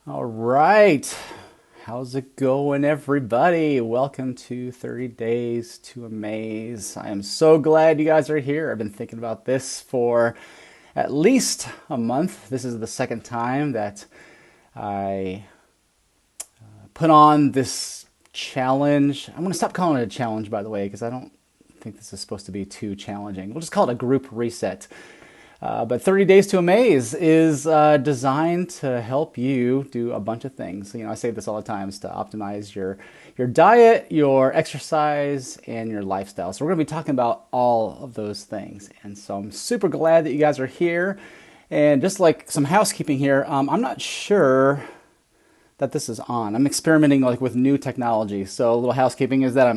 All right. How's it going, everybody? Welcome to 30 Days to Amaze. I am so glad you guys are here. I've been thinking about this for at least a month. This is the second time that I put on this challenge. I'm going to stop calling it a challenge, by the way, because I don't think this is supposed to be too challenging. We'll just call it a group reset. But 30 Days to Amaze is designed to help you do a bunch of things. You know, I say this all the time, is to optimize your diet, your exercise, and your lifestyle. So we're going to be talking about all of those things. And so I'm super glad that you guys are here. And just like some housekeeping here, I'm not sure that this is on. I'm experimenting with new technology. So a little housekeeping is that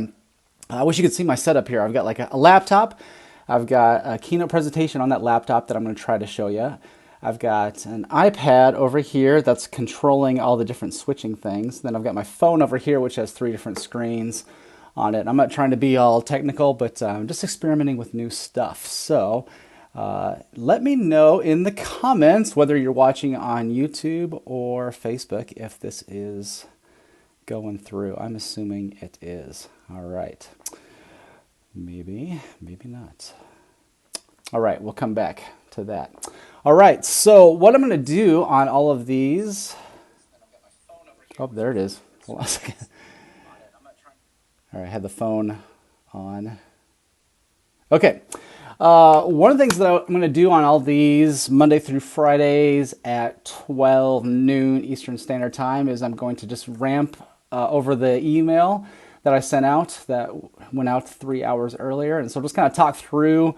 I wish you could see my setup here. I've got like a laptop. I've got a keynote presentation on that laptop that I'm going to try to show you. I've got an iPad over here that's controlling all the different switching things. Then I've got my phone over here, which has 3 different screens on it. I'm not trying to be all technical, but I'm just experimenting with new stuff. So let me know in the comments whether you're watching on YouTube or Facebook if this is going through. I'm assuming it is. All right. Maybe not. All right, we'll come back to that. All right, so what I'm going to do on all of these... Oh, there it is. Hold on a second. All right, I had the phone on. Okay. One of the things that I'm going to do on all these Monday through Fridays at 12 noon Eastern Standard Time is I'm going to just ramp over the email that I sent out that went out 3 hours earlier. And so just kind of talk through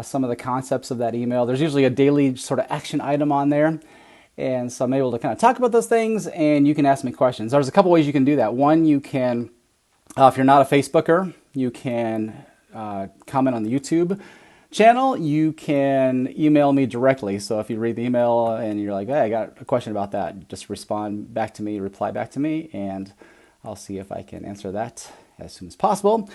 some of the concepts of that email. There's usually a daily sort of action item on there. And so I'm able to kind of talk about those things and you can ask me questions. There's a couple ways you can do that. One, you can, if you're not a Facebooker, you can comment on the YouTube channel. You can email me directly. So if you read the email and you're like, hey, I got a question about that, just respond back to me, reply back to me, and I'll see if I can answer that as soon as possible.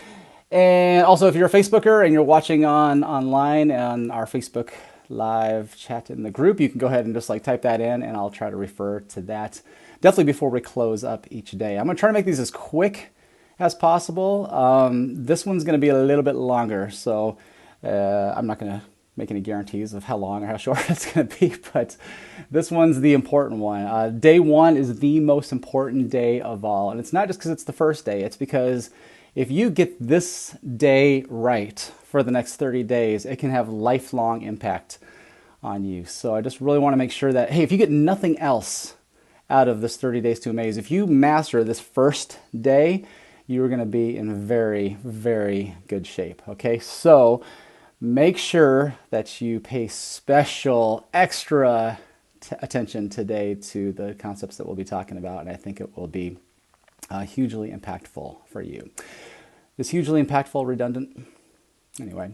And also, if you're a Facebooker and you're watching online on our Facebook live chat in the group, you can go ahead and just type that in and I'll try to refer to that definitely before we close up each day. I'm going to try to make these as quick as possible. This one's going to be a little bit longer, so I'm not going to make any guarantees of how long or how short it's going to be, but this one's the important one. Day 1 is the most important day of all, and it's not just because it's the first day. It's because if you get this day right for the next 30 days, it can have lifelong impact on you. So I just really want to make sure that, hey, if you get nothing else out of this 30 Days to Amaze, if you master this first day, you're going to be in very, very good shape. Okay, so make sure that you pay special, extra attention today to the concepts that we'll be talking about, and I think it will be hugely impactful for you. Is hugely impactful redundant? Anyway.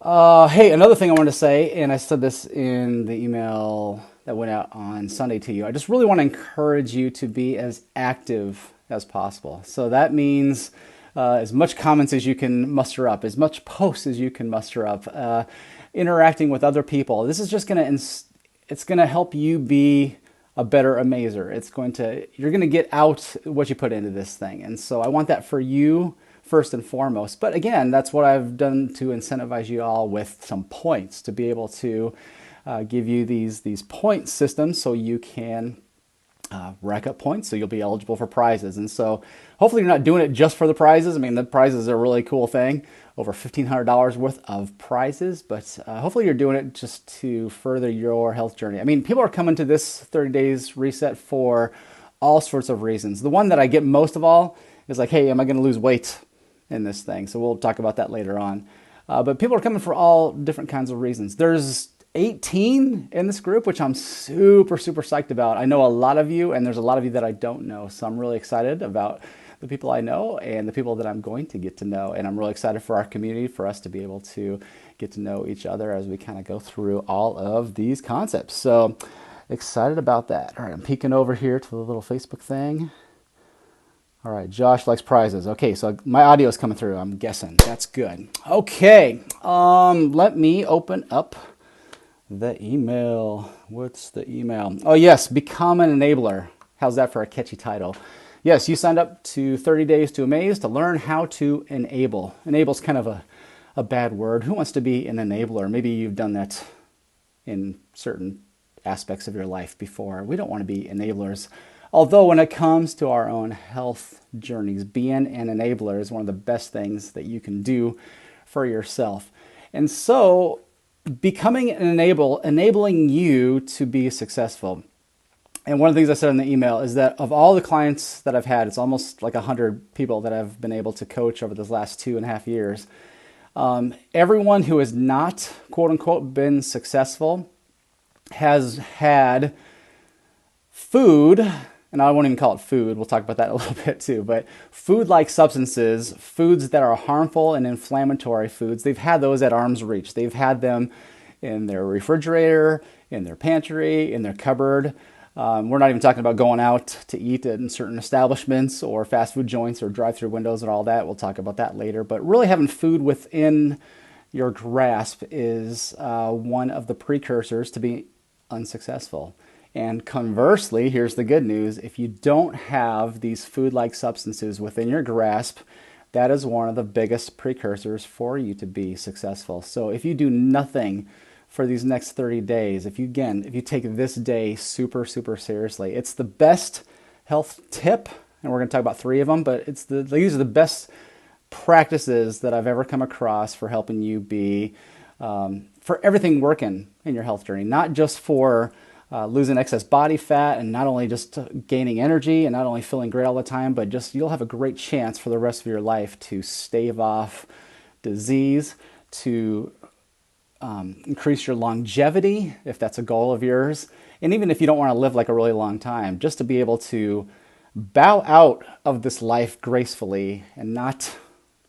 Hey, another thing I wanted to say, and I said this in the email that went out on Sunday to you, I just really want to encourage you to be as active as possible. So that means as much comments as you can muster up, as much posts as you can muster up, interacting with other people. This is just it's going to help you be a better amazer. You're going to get out what you put into this thing. And so I want that for you first and foremost. But again, that's what I've done to incentivize you all with some points to be able to give you these point systems so you can rack up points so you'll be eligible for prizes. And so hopefully you're not doing it just for the prizes. I mean, the prizes are a really cool thing, over $1,500 worth of prizes, but hopefully you're doing it just to further your health journey. I mean, people are coming to this 30 days reset for all sorts of reasons. The one that I get most of all is like, hey, am I going to lose weight in this thing? So we'll talk about that later on. But people are coming for all different kinds of reasons. There's 18 in this group, which I'm super, super psyched about. I know a lot of you, and there's a lot of you that I don't know. So I'm really excited about the people I know and the people that I'm going to get to know. And I'm really excited for our community, for us to be able to get to know each other as we kind of go through all of these concepts. So excited about that. All right, I'm peeking over here to the little Facebook thing. All right, Josh likes prizes. Okay, so my audio is coming through, I'm guessing. That's good. Okay, let me open up the email What's the email? Oh, yes, Become an Enabler. How's that for a catchy title? Yes, you signed up to 30 Days to Amaze to learn how to enable. Enable's kind of a bad word. Who wants to be an enabler? Maybe you've done that in certain aspects of your life before. We don't want to be enablers. Although when it comes to our own health journeys, being an enabler is one of the best things that you can do for yourself. And so becoming an enabling you to be successful. And one of the things I said in the email is that of all the clients that I've had, it's almost like 100 people that I've been able to coach over this last 2.5 years. Everyone who has not, quote unquote, been successful has had food, and I won't even call it food, we'll talk about that a little bit too, but food-like substances, foods that are harmful and inflammatory foods, they've had those at arm's reach. They've had them in their refrigerator, in their pantry, in their cupboard. We're not even talking about going out to eat in certain establishments or fast food joints or drive-through windows and all that. We'll talk about that later. But really having food within your grasp is one of the precursors to be unsuccessful. And conversely, here's the good news. If you don't have these food-like substances within your grasp, that is one of the biggest precursors for you to be successful. So if you do nothing for these next 30 days, if you take this day super, super seriously, it's the best health tip, and we're going to talk about 3 of them, but these are the best practices that I've ever come across for helping you be, for everything working in your health journey, not just for losing excess body fat and not only just gaining energy and not only feeling great all the time, but just you'll have a great chance for the rest of your life to stave off disease, to increase your longevity, if that's a goal of yours. And even if you don't want to live like a really long time, just to be able to bow out of this life gracefully and not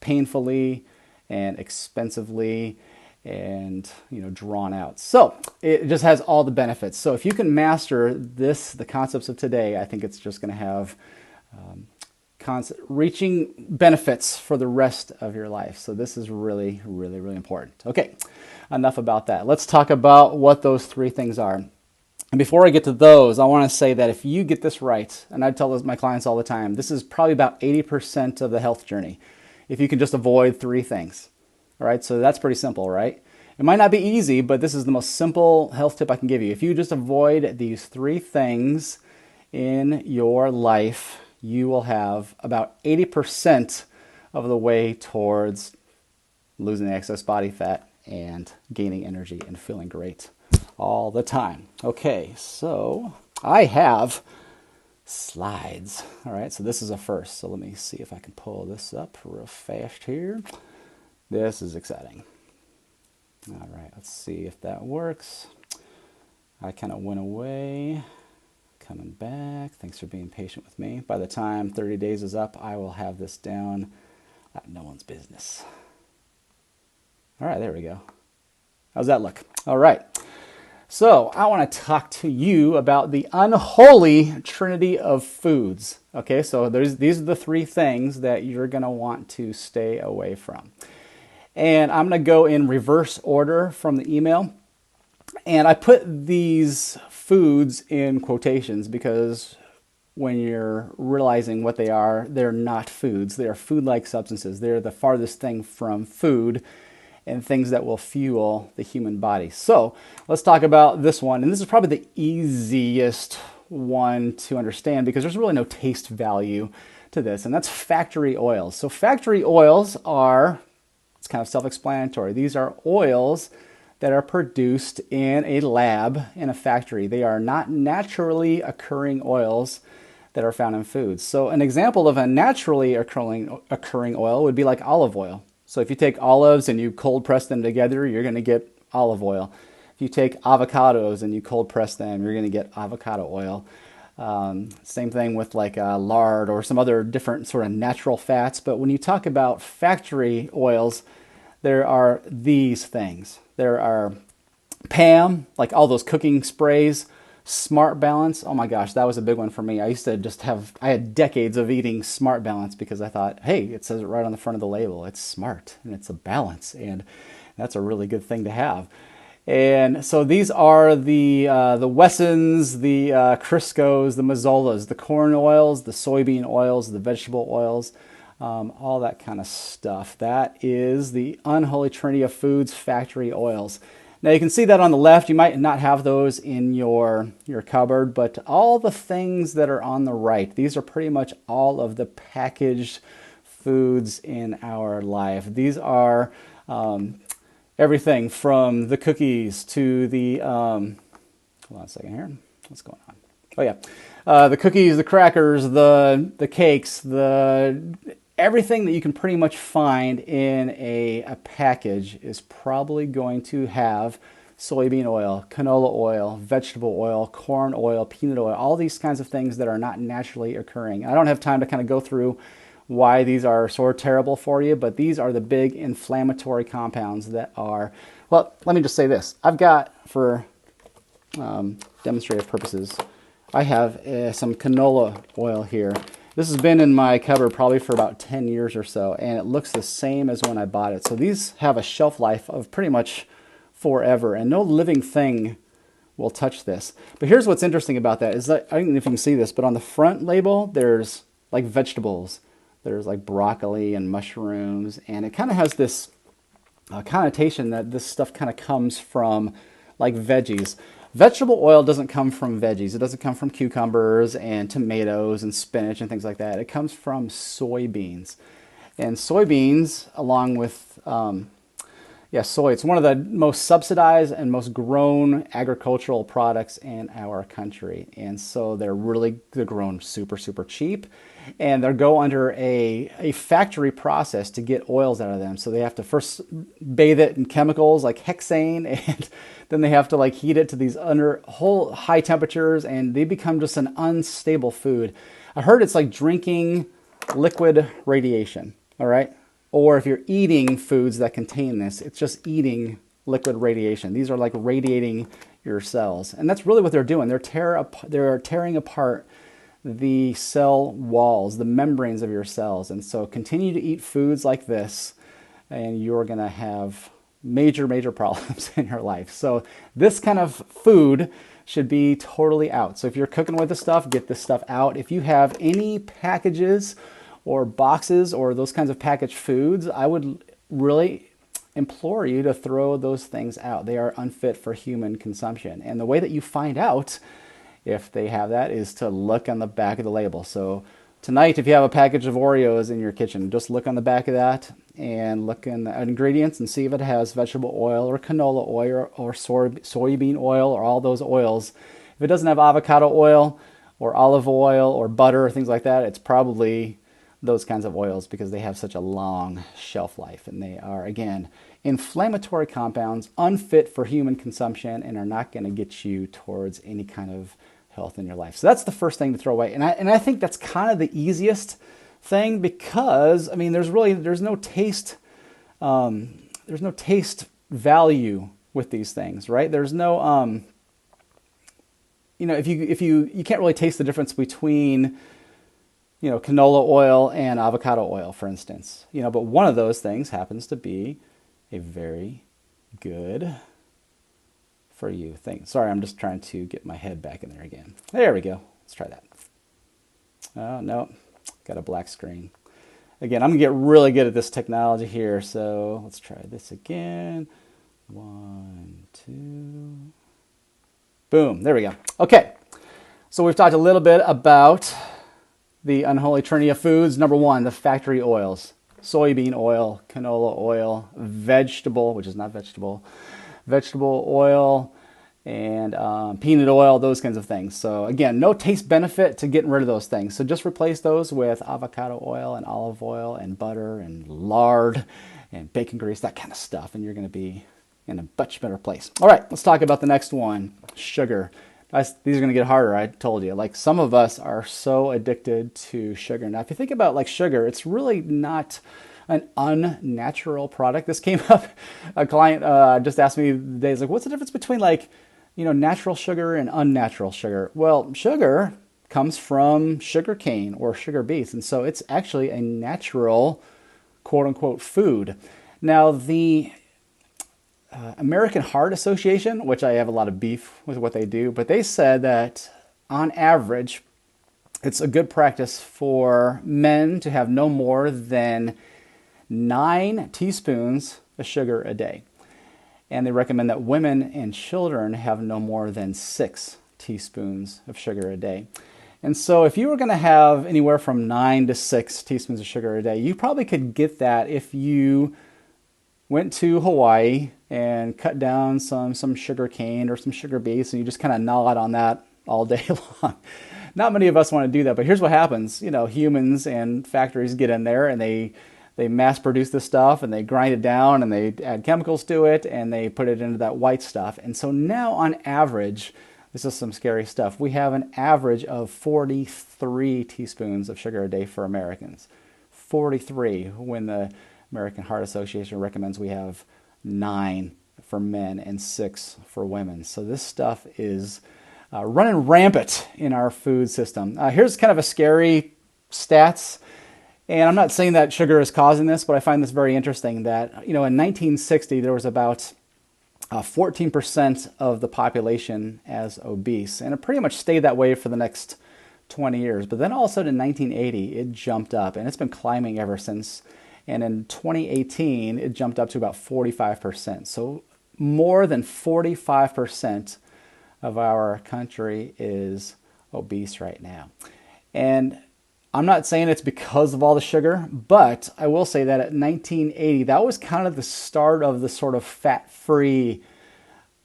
painfully and expensively and drawn out. So it just has all the benefits. So if you can master the concepts of today, I think it's just going to have reaching benefits for the rest of your life. So this is really, really, really important. Okay, enough about that. Let's talk about what those 3 things are. And before I get to those, I want to say that if you get this right, and I tell my clients all the time, this is probably about 80% of the health journey. If you can just avoid 3 things. All right, so that's pretty simple, right? It might not be easy, but this is the most simple health tip I can give you. If you just avoid these 3 things in your life, you will have about 80% of the way towards losing excess body fat and gaining energy and feeling great all the time. Okay, so I have slides. All right, so this is a first. So let me see if I can pull this up real fast here. This is exciting. All right, let's see if that works. I kind of went away. Coming back. Thanks for being patient with me. By the time 30 days is up, I will have this down like no one's business. All right, there we go. How's that look? All right. So I want to talk to you about the unholy trinity of foods. Okay, so these are the 3 things that you're going to want to stay away from. And I'm going to go in reverse order from the email. And I put these foods in quotations because when you're realizing what they are, they're not foods. They are food-like substances. They're the farthest thing from food and things that will fuel the human body. So let's talk about this one. And this is probably the easiest one to understand because there's really no taste value to this. And that's factory oils. So factory oils are, it's kind of self-explanatory. These are oils that are produced in a lab, in a factory. They are not naturally occurring oils that are found in foods. So an example of a naturally occurring oil would be like olive oil. So if you take olives and you cold press them together, you're going to get olive oil. If you take avocados and you cold press them, you're going to get avocado oil. Same thing with like lard or some other different sort of natural fats. But when you talk about factory oils, there are these things. There are PAM, like all those cooking sprays, Smart Balance. Oh my gosh, that was a big one for me. I used to I had decades of eating Smart Balance because I thought, hey, it says it right on the front of the label. It's smart and it's a balance, and that's a really good thing to have. And so these are the Wessons, the Criscos, the Mazzolas, the corn oils, the soybean oils, the vegetable oils, all that kind of stuff. That is the unholy trinity of foods, factory oils. Now you can see that on the left. You might not have those in your cupboard, but all the things that are on the right, these are pretty much all of the packaged foods in our life. These are everything from the cookies to the, hold on a second here. What's going on? Oh yeah. The cookies, the crackers, the cakes, everything that you can pretty much find in a package is probably going to have soybean oil, canola oil, vegetable oil, corn oil, peanut oil, all these kinds of things that are not naturally occurring. I don't have time to kind of go through why these are so terrible for you, but these are the big inflammatory compounds that are, well, let me just say this. I've got, for demonstrative purposes, I have some canola oil here. This has been in my cupboard probably for about 10 years or so, and it looks the same as when I bought it. So these have a shelf life of pretty much forever, and no living thing will touch this. But here's what's interesting about that is that, I don't know if you can see this, but on the front label, there's like vegetables. There's like broccoli and mushrooms, and it kind of has this connotation that this stuff kind of comes from like veggies. Vegetable oil doesn't come from veggies. It doesn't come from cucumbers and tomatoes and spinach and things like that. It comes from soybeans. And soybeans, along with, soy, it's one of the most subsidized and most grown agricultural products in our country. And so they're grown super, super cheap. And they go under a factory process to get oils out of them. So they have to first bathe it in chemicals like hexane, and then they have to like heat it to these whole high temperatures, and they become just an unstable food. I heard it's like drinking liquid radiation, all right? Or if you're eating foods that contain this, it's just eating liquid radiation. These are like radiating your cells. And that's really what they're doing. They're tearing apart the cell walls, the membranes of your cells. And so continue to eat foods like this, and you're going to have major, major problems in your life. So this kind of food should be totally out. So if you're cooking with this stuff, get this stuff out. If you have any packages or boxes or those kinds of packaged foods, I would really implore you to throw those things out. They are unfit for human consumption. And the way that you find out if they have that is to look on the back of the label. So tonight, if you have a package of Oreos in your kitchen, just look on the back of that and look in the ingredients and see if it has vegetable oil or canola oil or soybean oil or all those oils. If it doesn't have avocado oil or olive oil or butter or things like that, it's probably those kinds of oils because they have such a long shelf life, and they are, again, inflammatory compounds, unfit for human consumption, and are not going to get you towards any kind of health in your life. So that's the first thing to throw away. And I think that's kind of the easiest thing because, I mean, there's no taste value with these things, right? There's no, if you can't really taste the difference between, canola oil and avocado oil, for instance, but one of those things happens to be a very good for you thing. Sorry, I'm just trying to get my head back in there again. There we go. Let's try that. Oh, no, got a black screen. Again, I'm gonna get really good at this technology here, so let's try this again. 1, 2. Boom, there we go. Okay, so we've talked a little bit about the unholy trinity of foods. Number one, the factory oils. Soybean oil, canola oil, vegetable, which is not vegetable oil, and peanut oil, those kinds of things. So again, no taste benefit to getting rid of those things. So just replace those with avocado oil and olive oil and butter and lard and bacon grease, that kind of stuff, and you're going to be in a much better place. All right, let's talk about the next one, sugar. These are going to get harder, I told you. Like, some of us are so addicted to sugar. Now, if you think about like sugar, it's really not an unnatural product. This came up, a client just asked me today, he's like, what's the difference between like, natural sugar and unnatural sugar? Well, sugar comes from sugar cane or sugar beets, and so it's actually a natural, quote unquote, food. Now, American Heart Association, which I have a lot of beef with what they do, but they said that on average, it's a good practice for men to have no more than 9 teaspoons of sugar a day. And they recommend that women and children have no more than 6 teaspoons of sugar a day. And so if you were going to have anywhere from 9 to 6 teaspoons of sugar a day, you probably could get that if you went to Hawaii and cut down some sugar cane or some sugar beets, and you just kind of gnawed on that all day long. Not many of us want to do that, but here's what happens. Humans and factories get in there and they mass produce this stuff and they grind it down and they add chemicals to it and they put it into that white stuff. And so now on average, this is some scary stuff, we have an average of 43 teaspoons of sugar a day for Americans. 43, when the American Heart Association recommends we have 9 for men and 6 for women. So this stuff is running rampant in our food system. Here's kind of a scary stats, and I'm not saying that sugar is causing this, but I find this very interesting that, in 1960, there was about 14% of the population as obese, and it pretty much stayed that way for the next 20 years. But then all of a sudden in 1980, it jumped up, and it's been climbing ever since. And in 2018, it jumped up to about 45%. So more than 45% of our country is obese right now. And I'm not saying it's because of all the sugar, but I will say that at 1980, that was kind of the start of the sort of fat-free,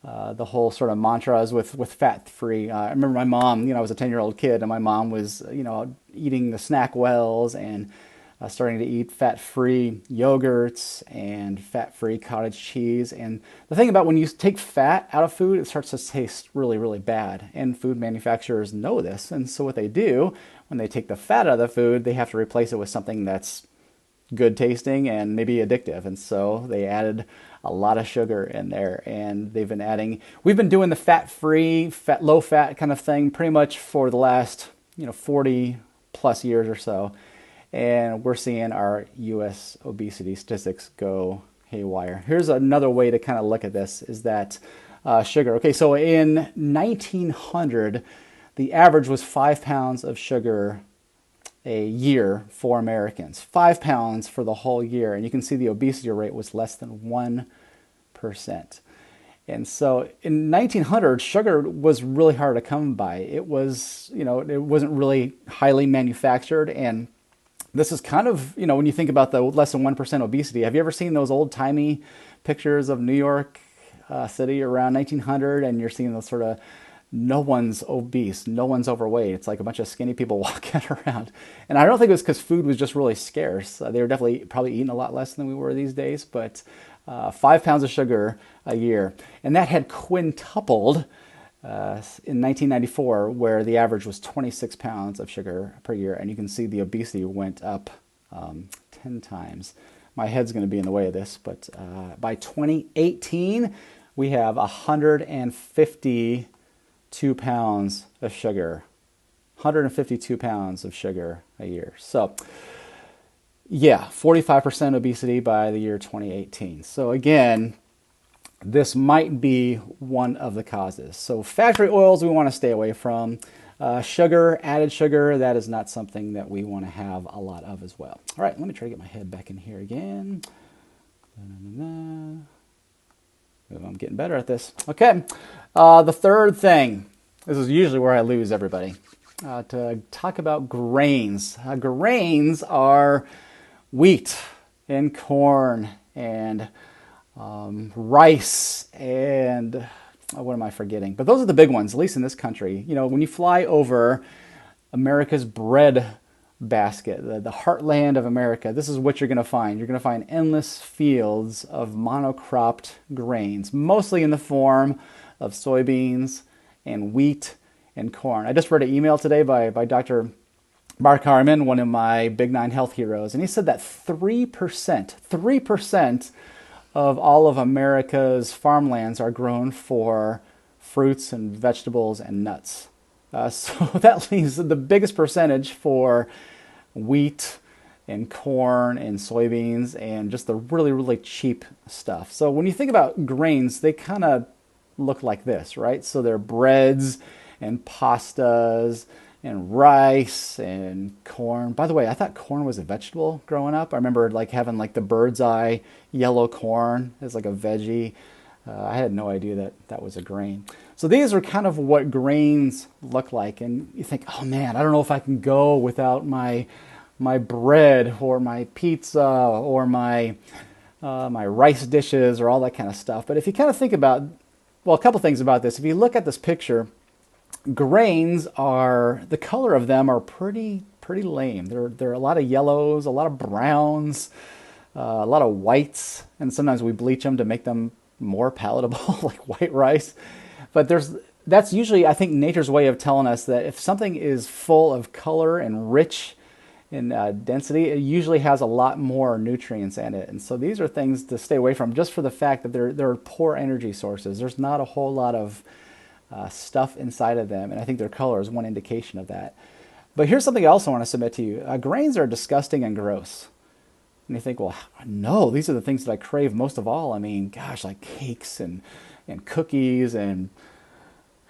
the whole sort of mantras with fat-free. I remember my mom, I was a 10-year-old kid, and my mom was, eating the snack wells and starting to eat fat-free yogurts and fat-free cottage cheese. And the thing about when you take fat out of food, it starts to taste really, really bad. And food manufacturers know this. And so what they do, when they take the fat out of the food, they have to replace it with something that's good tasting and maybe addictive. And so they added a lot of sugar in there. And we've been doing the fat-free, low-fat kind of thing pretty much for the last, 40 plus years or so. And we're seeing our U.S. obesity statistics go haywire. Here's another way to kind of look at this, is that sugar. Okay, so in 1900, the average was 5 pounds of sugar a year for Americans. 5 pounds for the whole year. And you can see the obesity rate was less than 1%. And so in 1900, sugar was really hard to come by. It was, it wasn't really highly manufactured. And this is kind of, when you think about the less than 1% obesity, have you ever seen those old-timey pictures of New York City around 1900? And you're seeing those sort of, no one's obese, no one's overweight. It's like a bunch of skinny people walking around. And I don't think it was because food was just really scarce. They were definitely probably eating a lot less than we were these days, but 5 pounds of sugar a year. And that had quintupled in 1994, where the average was 26 pounds of sugar per year. And you can see the obesity went up 10 times. My head's going to be in the way of this, but by 2018, we have 152 pounds of sugar. 152 pounds of sugar a year. So, yeah, 45% obesity by the year 2018. So again, this might be one of the causes. So factory oils we want to stay away from. Sugar, added sugar, that is not something that we want to have a lot of as well. All right, let me try to get my head back in here again. I'm getting better at this. Okay, the third thing. This is usually where I lose everybody. To talk about grains. Grains are wheat and corn and rice and what am I forgetting? But those are the big ones, at least in this country. When you fly over America's bread basket, the heartland of America, this is what you're going to find. You're going to find endless fields of monocropped grains, mostly in the form of soybeans and wheat and corn. I just read an email today by Dr. Mark Harmon, one of my Big Nine health heroes, and he said that 3% of all of America's farmlands are grown for fruits and vegetables and nuts. So that leaves the biggest percentage for wheat and corn and soybeans and just the really, really cheap stuff. So when you think about grains, they kind of look like this, right? So they're breads and pastas and rice and corn. By the way, I thought corn was a vegetable growing up. I remember like having like the bird's eye yellow corn as like a veggie. I had no idea that that was a grain. So these are kind of what grains look like. And you think, oh man, I don't know if I can go without my bread or my pizza or my rice dishes or all that kind of stuff. But if you kind of think about, well, a couple things about this. If you look at this picture, grains are, the color of them are pretty lame. There are a lot of yellows, a lot of browns, a lot of whites, and sometimes we bleach them to make them more palatable, like white rice. But that's usually, I think, nature's way of telling us that if something is full of color and rich in density, it usually has a lot more nutrients in it. And so these are things to stay away from just for the fact that they're poor energy sources. There's not a whole lot of stuff inside of them, and I think their color is one indication of that. But here's something else I want to submit to you. Grains are disgusting and gross. And you think, well, no, these are the things that I crave most of all. I mean, gosh, like cakes and cookies and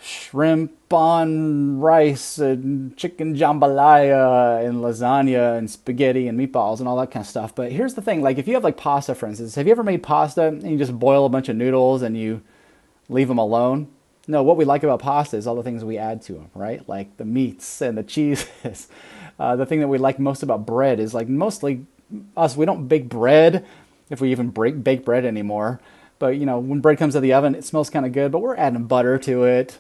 shrimp on rice and chicken jambalaya and lasagna and spaghetti and meatballs and all that kind of stuff. But here's the thing, like if you have like pasta, for instance, have you ever made pasta and you just boil a bunch of noodles and you leave them alone? No, what we like about pasta is all the things we add to them, right? Like the meats and the cheeses. The thing that we like most about bread is like mostly us, we don't bake bread if we even bake bread anymore. But you know, when bread comes out of the oven, it smells kind of good, but we're adding butter to it.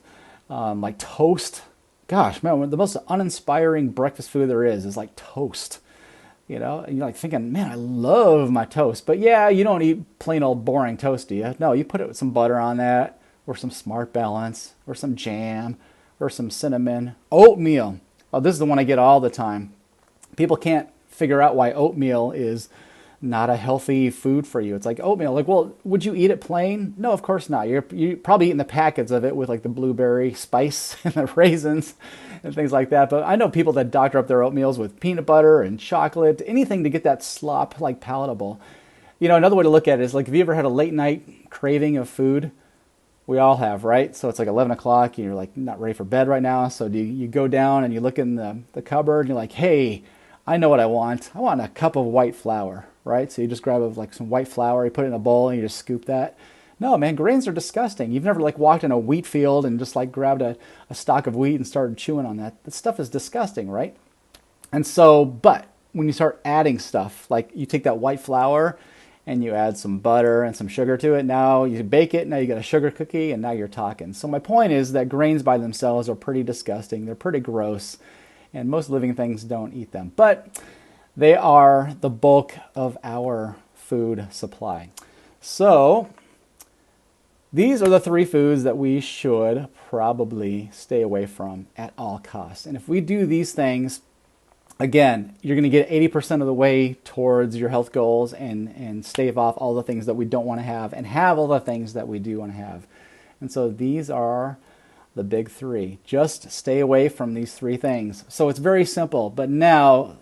Like toast. Gosh, man, the most uninspiring breakfast food there is like toast. You know, and you're like thinking, man, I love my toast. But yeah, you don't eat plain old boring toast, do you? No, you put it with some butter on that, or some Smart Balance, or some jam, or some cinnamon. Oatmeal. Oh, this is the one I get all the time. People can't figure out why oatmeal is not a healthy food for you. It's like oatmeal. Like, well, would you eat it plain? No, of course not. You're probably eating the packets of it with like the blueberry spice and the raisins and things like that. But I know people that doctor up their oatmeals with peanut butter and chocolate, anything to get that slop like palatable. You know, another way to look at it is like, have you ever had a late night craving of food? We all have, right? So it's like 11 o'clock and you're like not ready for bed right now. So you go down and you look in the cupboard and you're like, hey, I know what I want. I want a cup of white flour, right? So you just grab like some white flour, you put it in a bowl and you just scoop that. No, man, grains are disgusting. You've never like walked in a wheat field and just like grabbed a stalk of wheat and started chewing on that. That stuff is disgusting, right? And so, but when you start adding stuff, like you take that white flour and you add some butter and some sugar to it. Now you bake it, now you got a sugar cookie, and now you're talking. So my point is that grains by themselves are pretty disgusting. They're pretty gross, and most living things don't eat them. But they are the bulk of our food supply. So these are the three foods that we should probably stay away from at all costs. And if we do these things, again, you're going to get 80% of the way towards your health goals and stave off all the things that we don't want to have and have all the things that we do want to have. And so these are the big three. Just stay away from these three things. So it's very simple, but now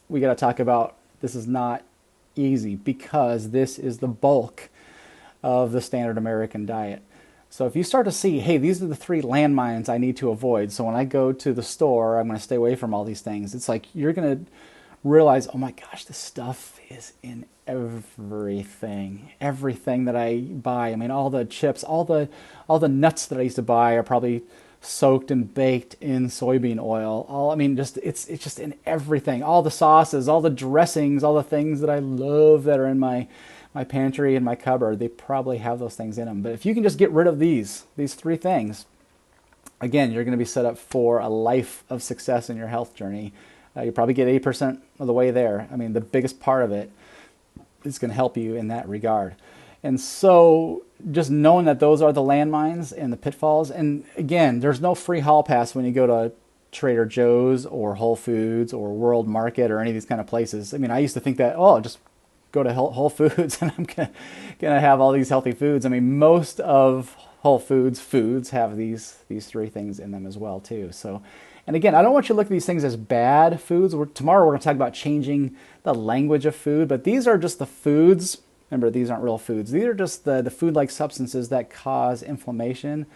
we got to talk about this is not easy because this is the bulk of the standard American diet. So if you start to see, hey, these are the three landmines I need to avoid. So when I go to the store, I'm going to stay away from all these things. It's like you're going to realize, oh my gosh, this stuff is in everything. Everything that I buy. I mean, all the chips, all the nuts that I used to buy are probably soaked and baked in soybean oil. It's just in everything. All the sauces, all the dressings, all the things that I love that are in my pantry and my cupboard, they probably have those things in them. But if you can just get rid of these three things, again, you're going to be set up for a life of success in your health journey. You probably get 80% of the way there. I mean, the biggest part of it is going to help you in that regard. And so just knowing that those are the landmines and the pitfalls, and again, there's no free hall pass when you go to Trader Joe's or Whole Foods or World Market or any of these kind of places. I mean, I used to think that, just go to Whole Foods and I'm gonna have all these healthy foods. I mean, most of Whole Foods foods have these three things in them as well too. So And again, I don't want you to look at these things as bad foods. Tomorrow we're going to talk about changing the language of food, but these are just the foods. Remember, these aren't real foods. These are just the food-like substances that cause inflammation,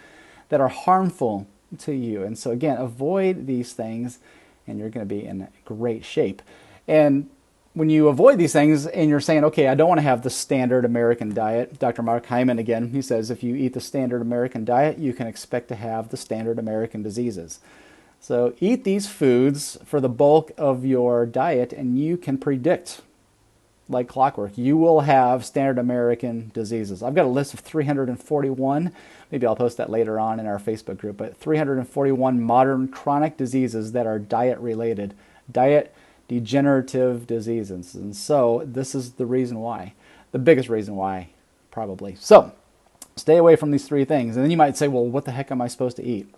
that are harmful to you. And so again, avoid these things and you're going to be in great shape. And when you avoid these things and you're saying, okay, I don't want to have the standard American diet, Dr. Mark Hyman again, he says if you eat the standard American diet, you can expect to have the standard American diseases. So eat these foods for the bulk of your diet and you can predict, like clockwork, you will have standard American diseases. I've got a list of 341. Maybe I'll post that later on in our Facebook group, but 341 modern chronic diseases that are diet related, diet degenerative diseases. And so this is the reason why, the biggest reason why, probably. So stay away from these three things. And then you might say, well, what the heck am I supposed to eat?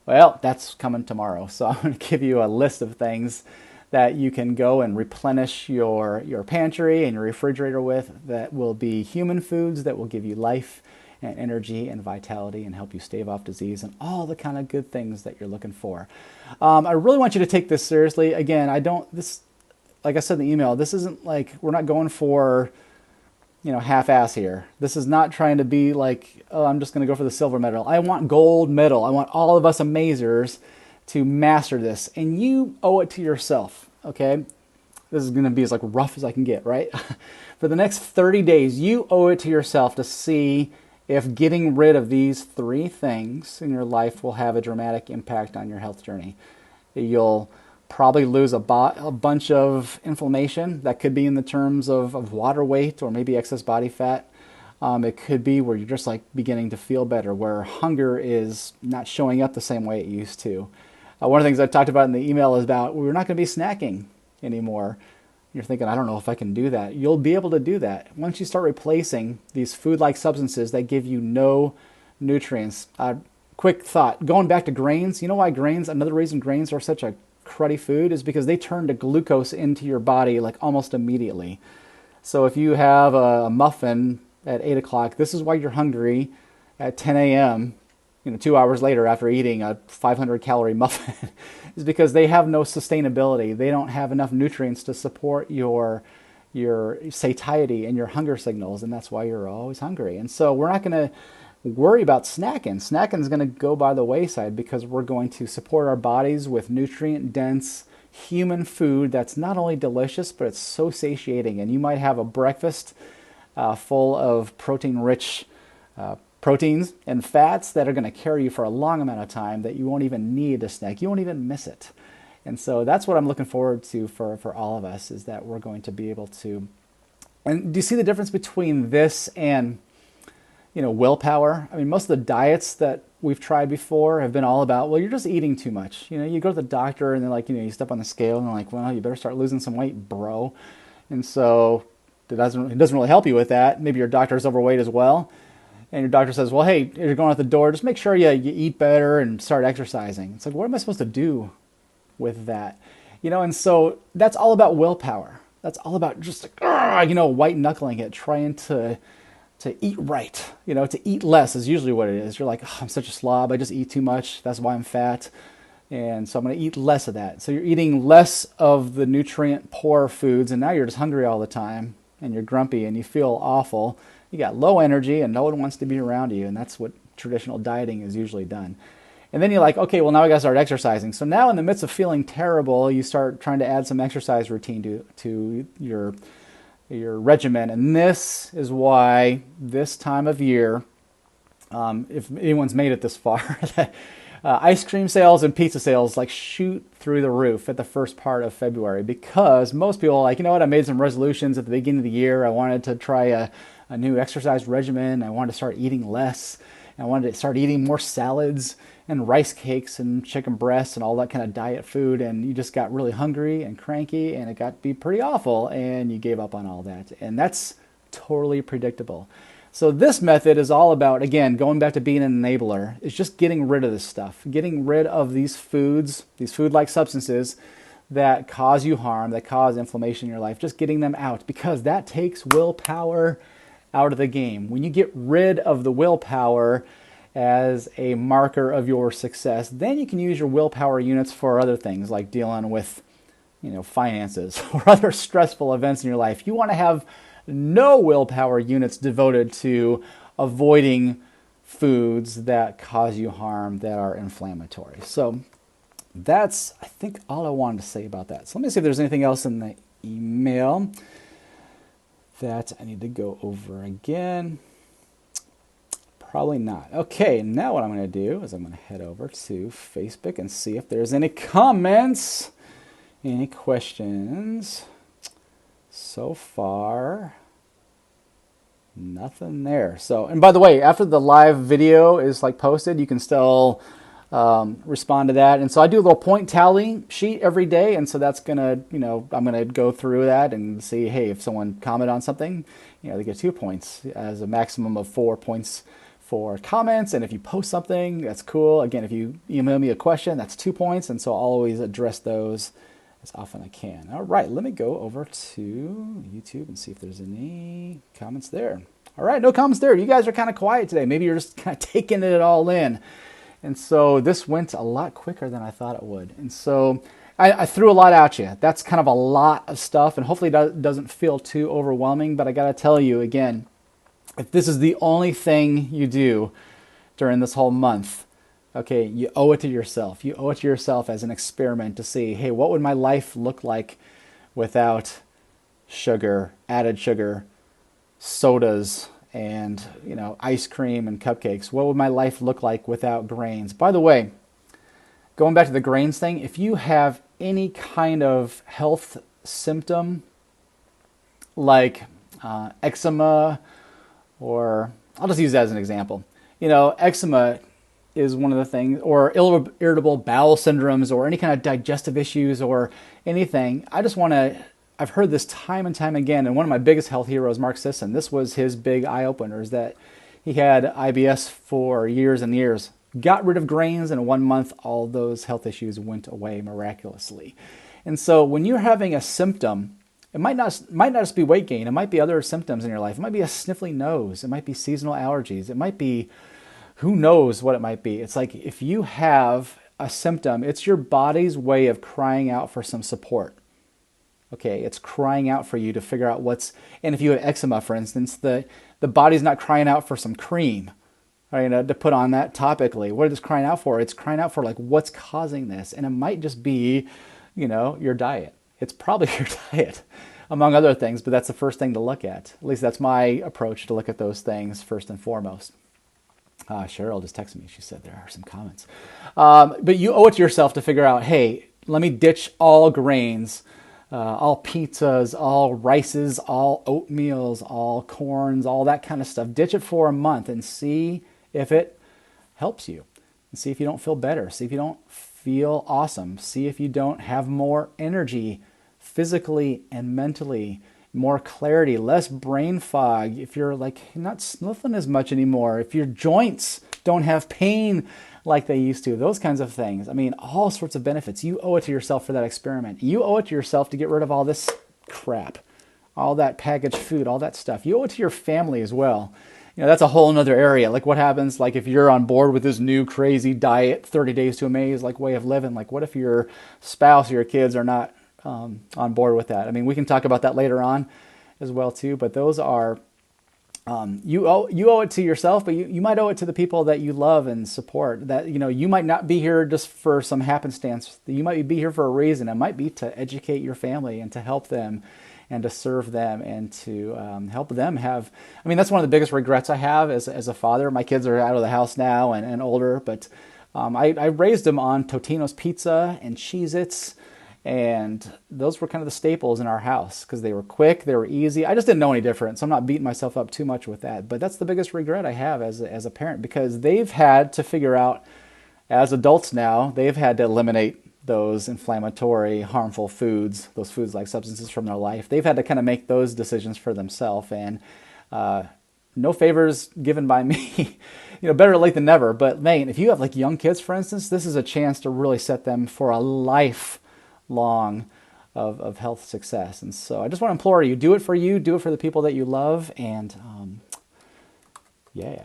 Well, that's coming tomorrow. So I'm going to give you a list of things that you can go and replenish your pantry and your refrigerator with that will be human foods that will give you life and energy and vitality and help you stave off disease and all the kind of good things that you're looking for. I really want you to take this seriously. Again, like I said in the email, this isn't like, we're not going for, half-ass here. This is not trying to be like, oh, I'm just going to go for the silver medal. I want gold medal. I want all of us amazers to master this, and you owe it to yourself, okay? This is going to be as rough as I can get, right? For the next 30 days, you owe it to yourself to see if getting rid of these three things in your life will have a dramatic impact on your health journey. You'll probably lose a bunch of inflammation. That could be in the terms of water weight or maybe excess body fat. It could be where you're just beginning to feel better, where hunger is not showing up the same way it used to. One of the things I talked about in the email is about we're not going to be snacking anymore. You're thinking, I don't know if I can do that. You'll be able to do that once you start replacing these food-like substances that give you no nutrients. Quick thought, going back to grains, you know why another reason grains are such a cruddy food is because they turn to glucose into your body almost immediately. So if you have a muffin at 8 o'clock, this is why you're hungry at 10 a.m., 2 hours later after eating a 500-calorie muffin, is because they have no sustainability. They don't have enough nutrients to support your satiety and your hunger signals, and that's why you're always hungry. And so we're not going to worry about snacking. Snacking is going to go by the wayside because we're going to support our bodies with nutrient-dense human food that's not only delicious, but it's so satiating. And you might have a breakfast full of protein-rich proteins and fats that are going to carry you for a long amount of time that you won't even need a snack. You won't even miss it. And so that's what I'm looking forward to for all of us, is that we're going to be able to. And do you see the difference between this and willpower? I mean, most of the diets that we've tried before have been all about, well, you're just eating too much. You go to the doctor and they're you step on the scale and they're like, well, you better start losing some weight, bro. And so it doesn't really help you with that. Maybe your doctor's overweight as well. And your doctor says, well, hey, you're going out the door, just make sure you eat better and start exercising. It's what am I supposed to do with that? And so that's all about willpower. That's all about just white knuckling it, trying to eat right. To eat less is usually what it is. You're like, oh, I'm such a slob. I just eat too much. That's why I'm fat. And so I'm going to eat less of that. So you're eating less of the nutrient poor foods, and now you're just hungry all the time, and you're grumpy, and you feel awful. You got low energy, and no one wants to be around you, and that's what traditional dieting is usually done. And then you're like, okay, well, now I got to start exercising. So now in the midst of feeling terrible, you start trying to add some exercise routine to your regimen. And this is why this time of year, if anyone's made it this far, ice cream sales and pizza sales shoot through the roof at the first part of February, because most people are I made some resolutions at the beginning of the year. I wanted to try a new exercise regimen. I wanted to start eating less. I wanted to start eating more salads and rice cakes and chicken breasts and all that kind of diet food. And you just got really hungry and cranky, and it got to be pretty awful, and you gave up on all that. And that's totally predictable. So this method is all about, again, going back to being an enabler, is just getting rid of this stuff, getting rid of these foods, these food-like substances that cause you harm, that cause inflammation in your life, just getting them out, because that takes willpower out of the game. When you get rid of the willpower, as a marker of your success, then you can use your willpower units for other things like dealing with, finances or other stressful events in your life. You want to have no willpower units devoted to avoiding foods that cause you harm, that are inflammatory. So that's, I think, all I wanted to say about that. So let me see if there's anything else in the email that I need to go over again. Probably not. Okay, now what I'm going to do is I'm going to head over to Facebook and see if there's any comments, any questions. So far, nothing there. So, and by the way, after the live video is posted, you can still respond to that. And so I do a little point tally sheet every day, and so that's gonna, I'm gonna go through that and see, hey, if someone commented on something, they get 2 points as a maximum of 4 points for comments. And if you post something, that's cool. Again, if you email me a question, that's 2 points. And so I'll always address those as often as I can. All right, let me go over to YouTube and see if there's any comments there. All right, no comments there. You guys are kind of quiet today. Maybe you're just kind of taking it all in. And so this went a lot quicker than I thought it would. And so I threw a lot at you. That's kind of a lot of stuff, and hopefully it doesn't feel too overwhelming. But I got to tell you again, if this is the only thing you do during this whole month, okay, you owe it to yourself. You owe it to yourself as an experiment to see, hey, what would my life look like without sugar, added sugar, sodas, and ice cream and cupcakes? What would my life look like without grains? By the way, going back to the grains thing, if you have any kind of health symptom like eczema, or I'll just use that as an example. Eczema is one of the things, or irritable bowel syndromes, or any kind of digestive issues, or anything. I've heard this time and time again, and one of my biggest health heroes, Mark Sisson, this was his big eye-opener, is that he had IBS for years and years, got rid of grains, and in 1 month, all those health issues went away miraculously. And so when you're having a symptom, it might not just be weight gain. It might be other symptoms in your life. It might be a sniffly nose. It might be seasonal allergies. It might be, who knows what it might be. It's like if you have a symptom, it's your body's way of crying out for some support. Okay, it's crying out for you to figure out and if you have eczema, for instance, the body's not crying out for some cream, right, to put on that topically. What is it crying out for? It's crying out for what's causing this. And it might just be, your diet. It's probably your diet, among other things, but that's the first thing to look at. At least that's my approach, to look at those things first and foremost. Cheryl just texted me. She said there are some comments. But you owe it to yourself to figure out, hey, let me ditch all grains, all pizzas, all rices, all oatmeals, all corns, all that kind of stuff. Ditch it for a month and see if it helps you. And see if you don't feel better. See if you don't feel awesome. See if you don't have more energy physically and mentally, more clarity, less brain fog, if you're not sniffling as much anymore, if your joints don't have pain like they used to, those kinds of things. I mean, all sorts of benefits. You owe it to yourself for that experiment. You owe it to yourself to get rid of all this crap, all that packaged food, all that stuff. You owe it to your family as well. That's a whole nother area. What happens, if you're on board with this new crazy diet, 30 Days to Amaze, way of living, what if your spouse or your kids are not on board with that? I mean, we can talk about that later on as well too, but those are, you owe it to yourself, but you might owe it to the people that you love and support. That, you might not be here just for some happenstance. You might be here for a reason. It might be to educate your family and to help them and to serve them and to help them have, that's one of the biggest regrets I have as a father. My kids are out of the house now and older, but I raised them on Totino's Pizza and Cheez-Its, and those were kind of the staples in our house because they were quick, they were easy. I just didn't know any different, so I'm not beating myself up too much with that. But that's the biggest regret I have as a parent, because they've had to figure out, as adults now, they've had to eliminate those inflammatory, harmful foods, those foods like substances from their life. They've had to kind of make those decisions for themselves, and no favors given by me. Better late than never. But man, if you have young kids, for instance, this is a chance to really set them for a lifelong of health success. And so I just want to implore you, do it for you, do it for the people that you love, and yeah.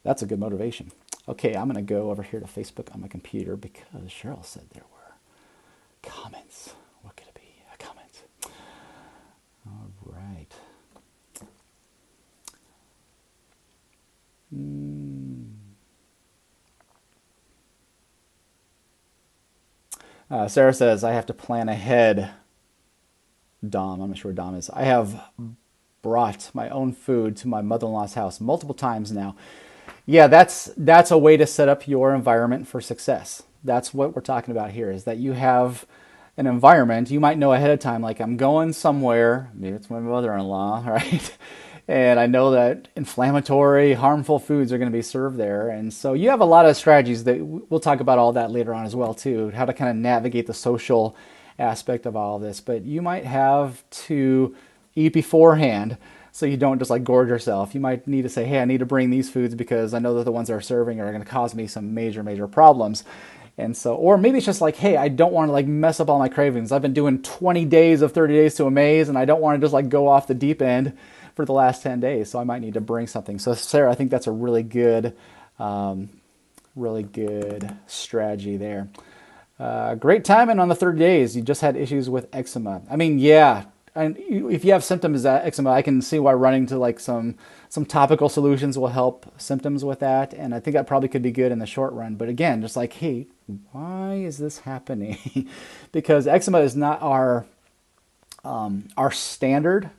That's a good motivation. Okay, I'm going to go over here to Facebook on my computer because Cheryl said there were comments. What could it be? A comment. All right. Sarah says, I have to plan ahead. Dom, I'm not sure where Dom is. I have brought my own food to my mother-in-law's house multiple times now. Yeah, that's a way to set up your environment for success. That's what we're talking about here, is that you have an environment. You might know ahead of time, like I'm going somewhere, maybe it's my mother-in-law, right? And I know that inflammatory, harmful foods are going to be served there. And so you have a lot of strategies that we'll talk about all that later on as well too, how to kind of navigate the social aspect of all of this. But you might have to eat beforehand so you don't just like gorge yourself. You might need to say, hey, I need to bring these foods because I know that the ones that are serving are going to cause me some major problems. And so, or maybe it's just like, hey, I don't want to like mess up all my cravings. I've been doing 20 days of 30 Days to Amaze and I don't want to just like go off the deep end for the last 10 days. So I might need to bring something. So Sarah, I think that's a really good strategy there. Great timing on the 30 days. You just had issues with eczema. I mean, yeah. And if you have symptoms of eczema, I can see why running to like some topical solutions will help symptoms with that. And I think that probably could be good in the short run. But again, just like, hey, why is this happening? Because eczema is not our standard,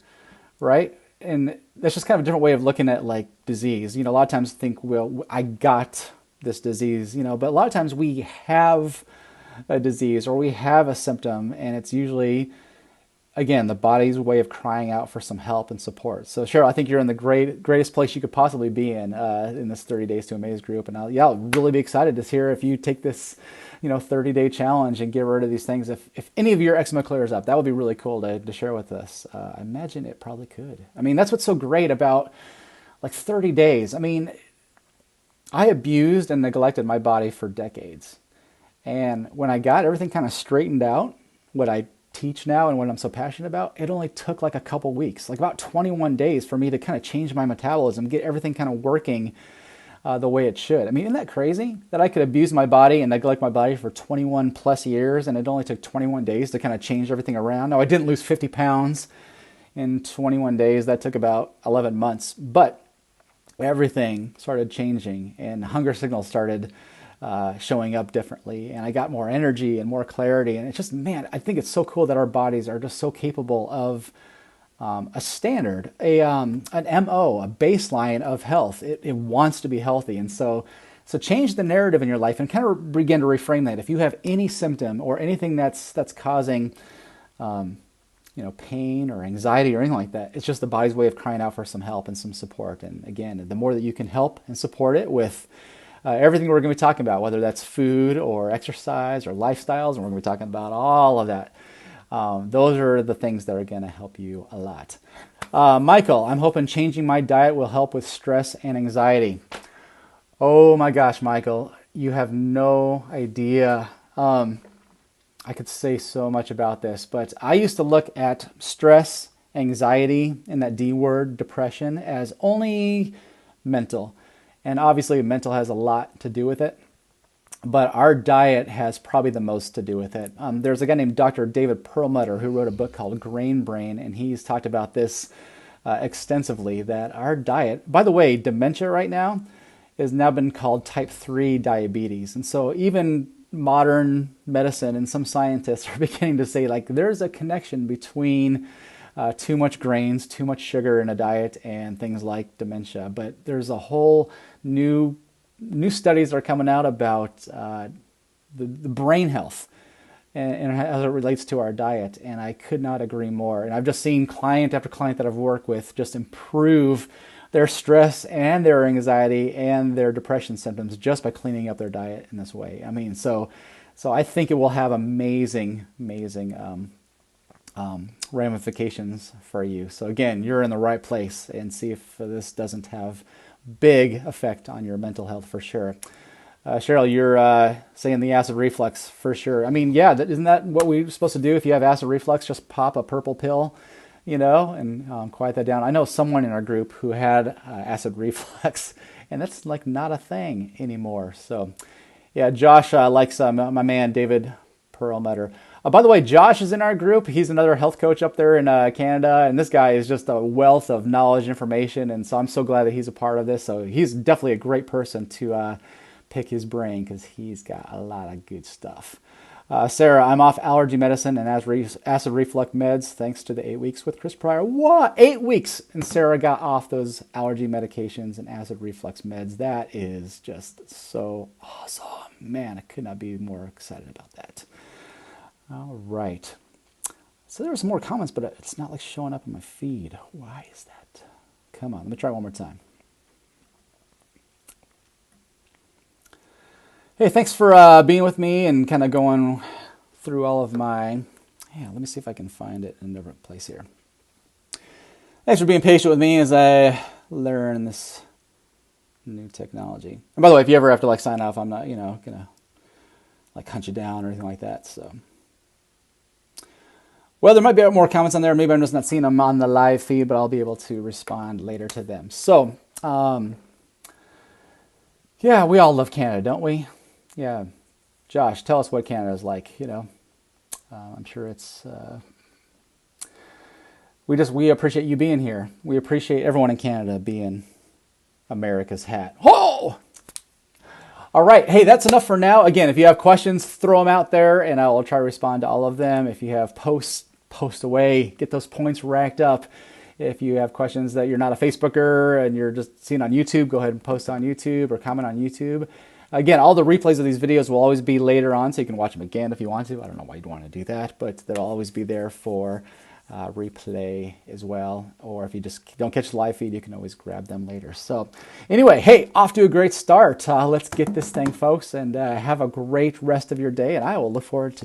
right? And that's just kind of a different way of looking at like disease. You know, a lot of times think, well, I got this disease, you know, but a lot of times we have a disease or we have a symptom, and it's usually, again, the body's way of crying out for some help and support. So Cheryl, I think you're in the greatest place you could possibly be in this 30 Days to Amaze group. And I'll really be excited to hear if you take this, 30-day challenge and get rid of these things. If any of your eczema clears up, that would be really cool to share with us. I imagine it probably could. I mean, that's what's so great about like 30 days. I mean, I abused and neglected my body for decades. And when I got everything kind of straightened out, what I teach now and what I'm so passionate about, it only took like a couple weeks, like about 21 days for me to kind of change my metabolism, get everything kind of working the way it should. I mean, isn't that crazy that I could abuse my body and neglect my body for 21 plus years and it only took 21 days to kind of change everything around? Now, I didn't lose 50 pounds in 21 days. That took about 11 months, but everything started changing and hunger signals started showing up differently, and I got more energy and more clarity. And it's just, man, I think it's so cool that our bodies are just so capable of a standard, an MO, a baseline of health. It wants to be healthy. And so change the narrative in your life and kind of begin to reframe that. If you have any symptom or anything that's causing pain or anxiety or anything like that, it's just the body's way of crying out for some help and some support. And again, the more that you can help and support it with everything we're going to be talking about, whether that's food or exercise or lifestyles, and we're going to be talking about all of that. Those are the things that are going to help you a lot. Michael, I'm hoping changing my diet will help with stress and anxiety. Oh my gosh, Michael, you have no idea. I could say so much about this, but I used to look at stress, anxiety, and that D word, depression, as only mental. And obviously mental has a lot to do with it, but our diet has probably the most to do with it. There's a guy named Dr. David Perlmutter who wrote a book called Grain Brain, and he's talked about this extensively, that our diet, by the way, dementia right now has now been called type 3 diabetes. And so even modern medicine and some scientists are beginning to say like there's a connection between too much grains, too much sugar in a diet, and things like dementia. But there's a whole new studies that are coming out about the brain health and as it relates to our diet. And I could not agree more. And I've just seen client after client that I've worked with just improve their stress and their anxiety and their depression symptoms just by cleaning up their diet in this way. I mean, so I think it will have amazing ramifications for you. So again, you're in the right place, and see if this doesn't have big effect on your mental health for sure. Cheryl, you're saying the acid reflux for sure. I mean, yeah, isn't that what we're supposed to do? If you have acid reflux, just pop a purple pill, and quiet that down. I know someone in our group who had acid reflux, and that's like not a thing anymore. So yeah, Josh likes my man David Perlmutter. By the way, Josh is in our group. He's another health coach up there in Canada, and this guy is just a wealth of knowledge, information, and so I'm so glad that he's a part of this. So he's definitely a great person to pick his brain because he's got a lot of good stuff. Sarah, I'm off allergy medicine and acid reflux meds thanks to the 8 weeks with Chris Pryor. What? 8 weeks! And Sarah got off those allergy medications and acid reflux meds. That is just so awesome. Man, I could not be more excited about that. All right. So there were some more comments, but it's not like showing up in my feed. Why is that? Come on, let me try one more time. Hey, thanks for being with me and kind of going through all of my... Yeah, let me see if I can find it in a different place here. Thanks for being patient with me as I learn this new technology. And by the way, if you ever have to like sign off, I'm not, gonna like hunt you down or anything like that. So, well, there might be more comments on there. Maybe I'm just not seeing them on the live feed, but I'll be able to respond later to them. So, yeah, we all love Canada, don't we? Yeah, Josh, tell us what Canada's like. I'm sure it's. We appreciate you being here. We appreciate everyone in Canada being America's hat. Oh! All right. Hey, that's enough for now. Again, if you have questions, throw them out there, and I will try to respond to all of them. If you have posts, post away. Get those points racked up. If you have questions that you're not a Facebooker and you're just seeing on YouTube, go ahead and post on YouTube or comment on YouTube. Again, all the replays of these videos will always be later on, so you can watch them again if you want to. I don't know why you'd want to do that, but they'll always be there for replay as well. Or if you just don't catch the live feed, you can always grab them later. So anyway, hey, off to a great start. Let's get this thing, folks, and have a great rest of your day, and I will look forward to